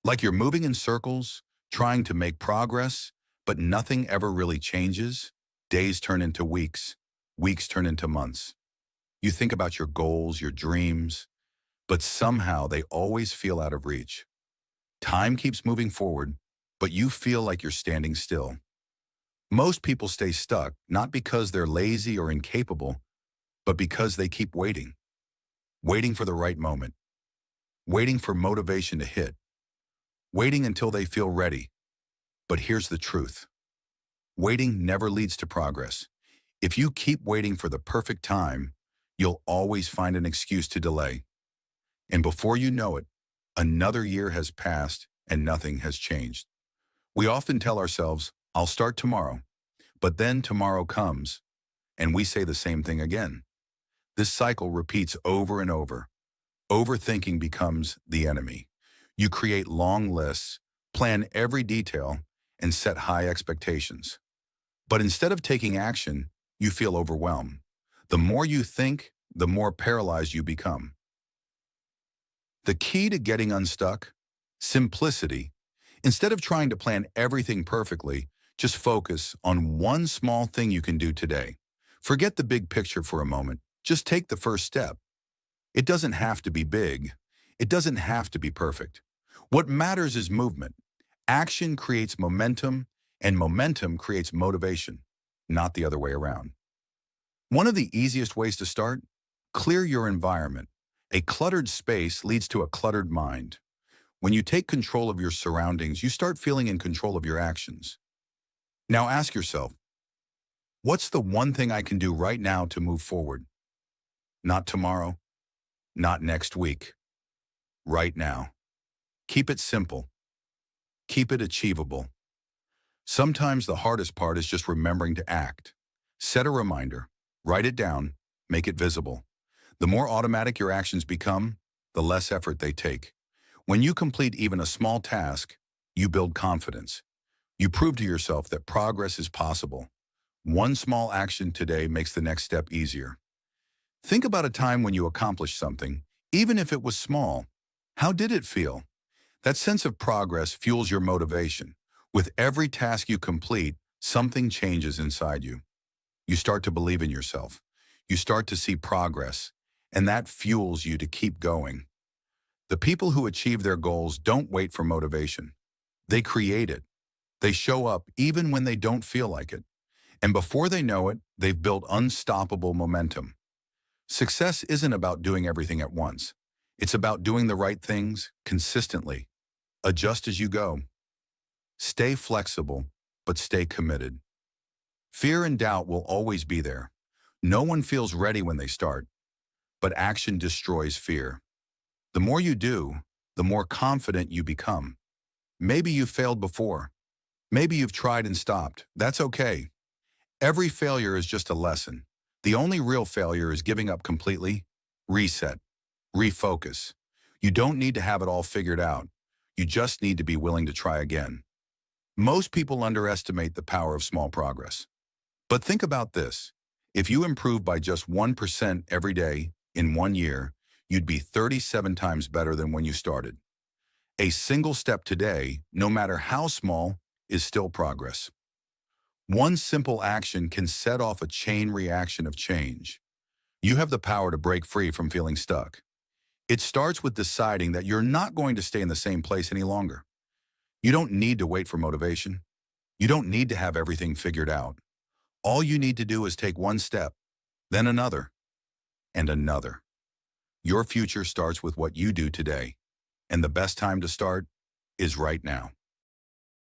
Like you're moving in circles, trying to make progress, but nothing ever really changes. Days turn into weeks, weeks turn into months. You think about your goals, your dreams, but somehow they always feel out of reach. Time keeps moving forward, but you feel like you're standing still. Most people stay stuck, not because they're lazy or incapable, but because they keep waiting. Waiting for the right moment, waiting for motivation to hit, waiting until they feel ready. But here's the truth. Waiting never leads to progress. If you keep waiting for the perfect time, you'll always find an excuse to delay. And before you know it, another year has passed and nothing has changed. We often tell ourselves, I'll start tomorrow, but then tomorrow comes, and we say the same thing again. This cycle repeats over and over. Overthinking becomes the enemy. You create long lists, plan every detail, and set high expectations. But instead of taking action, you feel overwhelmed. The more you think, the more paralyzed you become. The key to getting unstuck? Simplicity. Instead of trying to plan everything perfectly, just focus on one small thing you can do today. Forget the big picture for a moment. Just take the first step. It doesn't have to be big. It doesn't have to be perfect. What matters is movement. Action creates momentum, and momentum creates motivation, not the other way around. One of the easiest ways to start? Clear your environment. A cluttered space leads to a cluttered mind. When you take control of your surroundings, you start feeling in control of your actions. Now ask yourself, what's the one thing I can do right now to move forward? Not tomorrow, not next week. Right now. Keep it simple. Keep it achievable. Sometimes the hardest part is just remembering to act. Set a reminder. Write it down. Make it visible. The more automatic your actions become, the less effort they take. When you complete even a small task, you build confidence. You prove to yourself that progress is possible. One small action today makes the next step easier. Think about a time when you accomplished something, even if it was small. How did it feel? That sense of progress fuels your motivation. With every task you complete, something changes inside you. You start to believe in yourself. You start to see progress, and that fuels you to keep going. The people who achieve their goals don't wait for motivation. They create it. They show up even when they don't feel like it. And before they know it, they've built unstoppable momentum. Success isn't about doing everything at once. It's about doing the right things consistently. Adjust as you go. Stay flexible, but stay committed. Fear and doubt will always be there. No one feels ready when they start, but action destroys fear. The more you do, the more confident you become. Maybe you've failed before. Maybe you've tried and stopped. That's okay. Every failure is just a lesson. The only real failure is giving up completely. Reset. Refocus. You don't need to have it all figured out. You just need to be willing to try again. Most people underestimate the power of small progress. But think about this. If you improve by just 1% every day in 1 year, you'd be 37 times better than when you started. A single step today, no matter how small, is still progress. One simple action can set off a chain reaction of change. You have the power to break free from feeling stuck. It starts with deciding that you're not going to stay in the same place any longer. You don't need to wait for motivation. You don't need to have everything figured out. All you need to do is take one step, then another, and another. Your future starts with what you do today, and the best time to start is right now.